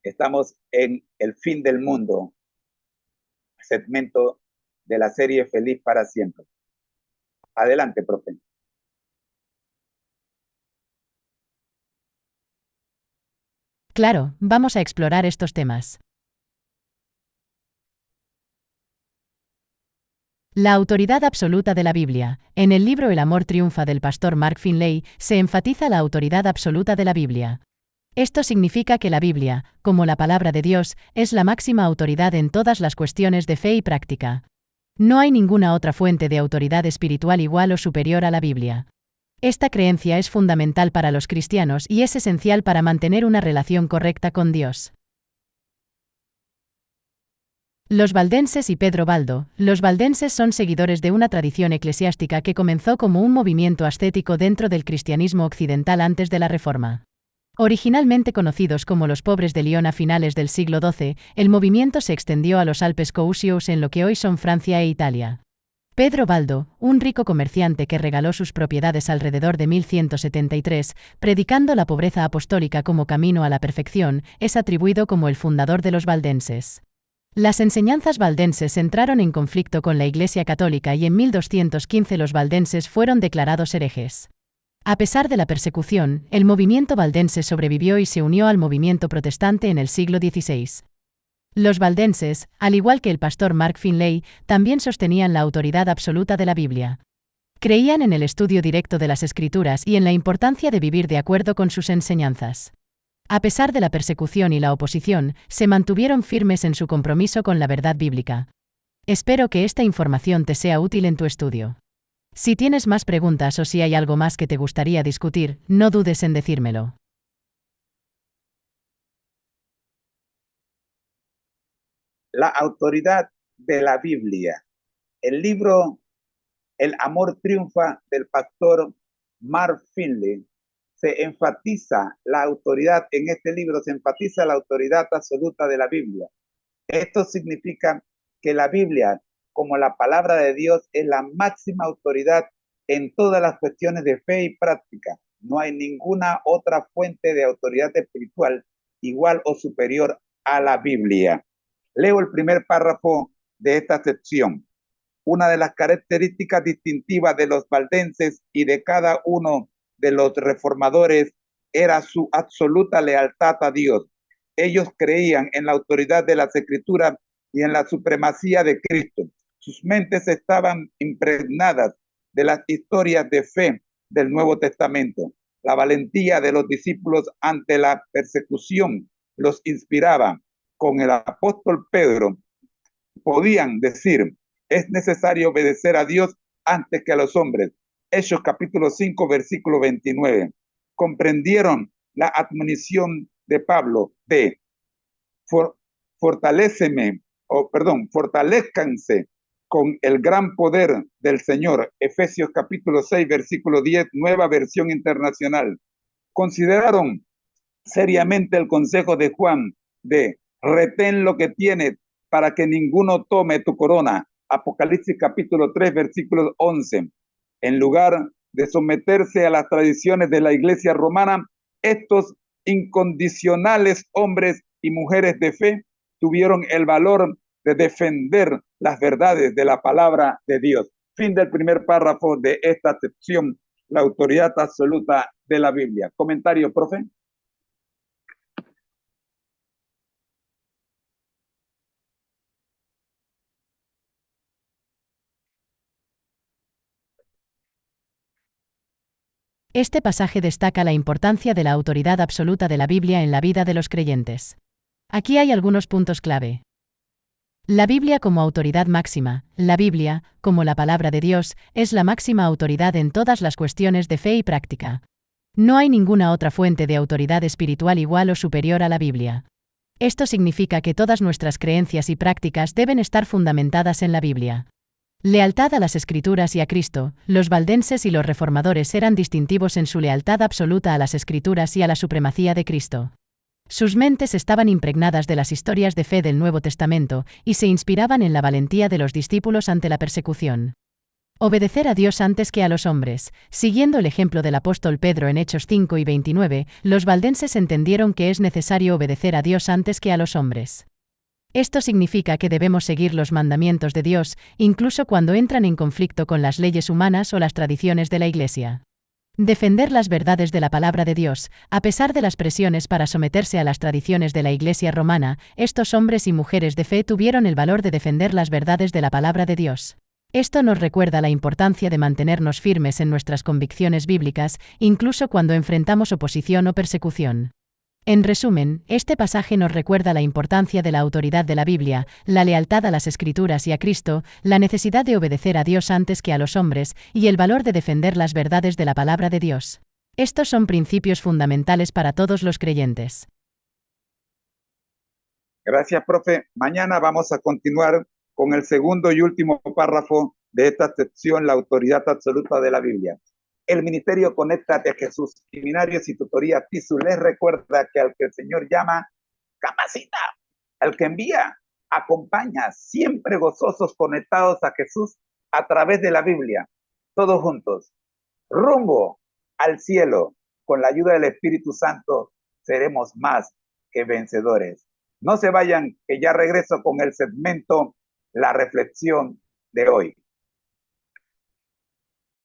Estamos en El fin del mundo, segmento de la serie Feliz para siempre. Adelante, profe. Claro, vamos a explorar estos temas. La autoridad absoluta de la Biblia. En el libro El amor triunfa del pastor Mark Finley, se enfatiza la autoridad absoluta de la Biblia. Esto significa que la Biblia, como la palabra de Dios, es la máxima autoridad en todas las cuestiones de fe y práctica. No hay ninguna otra fuente de autoridad espiritual igual o superior a la Biblia. Esta creencia es fundamental para los cristianos y es esencial para mantener una relación correcta con Dios. Los valdenses y Pedro Baldo. Los valdenses son seguidores de una tradición eclesiástica que comenzó como un movimiento ascético dentro del cristianismo occidental antes de la Reforma. Originalmente conocidos como los pobres de Lyon a finales del siglo XII, el movimiento se extendió a los Alpes Cousíos en lo que hoy son Francia e Italia. Pedro Baldo, un rico comerciante que regaló sus propiedades alrededor de 1173, predicando la pobreza apostólica como camino a la perfección, es atribuido como el fundador de los valdenses. Las enseñanzas valdenses entraron en conflicto con la Iglesia Católica y en 1215 los valdenses fueron declarados herejes. A pesar de la persecución, el movimiento valdense sobrevivió y se unió al movimiento protestante en el siglo XVI. Los valdenses, al igual que el pastor Mark Finley, también sostenían la autoridad absoluta de la Biblia. Creían en el estudio directo de las Escrituras y en la importancia de vivir de acuerdo con sus enseñanzas. A pesar de la persecución y la oposición, se mantuvieron firmes en su compromiso con la verdad bíblica. Espero que esta información te sea útil en tu estudio. Si tienes más preguntas o si hay algo más que te gustaría discutir, no dudes en decírmelo. La autoridad de la Biblia. El libro El amor triunfa del pastor Mark Finley se enfatiza la autoridad, en este libro se enfatiza la autoridad absoluta de la Biblia. Esto significa que la Biblia, como la palabra de Dios, es la máxima autoridad en todas las cuestiones de fe y práctica. No hay ninguna otra fuente de autoridad espiritual igual o superior a la Biblia. Leo el primer párrafo de esta sección. Una de las características distintivas de los valdenses y de cada uno de los reformadores era su absoluta lealtad a Dios. Ellos creían en la autoridad de las Escrituras y en la supremacía de Cristo. Sus mentes estaban impregnadas de las historias de fe del Nuevo Testamento. La valentía de los discípulos ante la persecución los inspiraba. Con el apóstol Pedro podían decir: es necesario obedecer a Dios antes que a los hombres. Hechos capítulo 5, versículo 29. Comprendieron la admonición de Pablo de fortalezcanse con el gran poder del Señor. Efesios capítulo 6, versículo 10, nueva versión internacional. Consideraron seriamente el consejo de Juan de retén lo que tienes para que ninguno tome tu corona. Apocalipsis capítulo 3, versículo 11. En lugar de someterse a las tradiciones de la Iglesia romana, estos incondicionales hombres y mujeres de fe tuvieron el valor de defender las verdades de la palabra de Dios. Fin del primer párrafo de esta sección, la autoridad absoluta de la Biblia. ¿Comentario, profe? Este pasaje destaca la importancia de la autoridad absoluta de la Biblia en la vida de los creyentes. Aquí hay algunos puntos clave. La Biblia como autoridad máxima. La Biblia, como la palabra de Dios, es la máxima autoridad en todas las cuestiones de fe y práctica. No hay ninguna otra fuente de autoridad espiritual igual o superior a la Biblia. Esto significa que todas nuestras creencias y prácticas deben estar fundamentadas en la Biblia. Lealtad a las Escrituras y a Cristo. Los valdenses y los reformadores eran distintivos en su lealtad absoluta a las Escrituras y a la supremacía de Cristo. Sus mentes estaban impregnadas de las historias de fe del Nuevo Testamento y se inspiraban en la valentía de los discípulos ante la persecución. Obedecer a Dios antes que a los hombres. Siguiendo el ejemplo del apóstol Pedro en Hechos 5 y 29, los valdenses entendieron que es necesario obedecer a Dios antes que a los hombres. Esto significa que debemos seguir los mandamientos de Dios, incluso cuando entran en conflicto con las leyes humanas o las tradiciones de la Iglesia. Defender las verdades de la palabra de Dios, a pesar de las presiones para someterse a las tradiciones de la Iglesia romana, estos hombres y mujeres de fe tuvieron el valor de defender las verdades de la palabra de Dios. Esto nos recuerda la importancia de mantenernos firmes en nuestras convicciones bíblicas, incluso cuando enfrentamos oposición o persecución. En resumen, este pasaje nos recuerda la importancia de la autoridad de la Biblia, la lealtad a las Escrituras y a Cristo, la necesidad de obedecer a Dios antes que a los hombres, y el valor de defender las verdades de la palabra de Dios. Estos son principios fundamentales para todos los creyentes. Gracias, profe. Mañana vamos a continuar con el segundo y último párrafo de esta sección, la autoridad absoluta de la Biblia. El Ministerio Conéctate a Jesús, Seminarios y Tutoría TISU les recuerda que al que el Señor llama, capacita. Al que envía, acompaña, siempre gozosos conectados a Jesús a través de la Biblia. Todos juntos. Rumbo al cielo. Con la ayuda del Espíritu Santo seremos más que vencedores. No se vayan, que ya regreso con el segmento La Reflexión de hoy.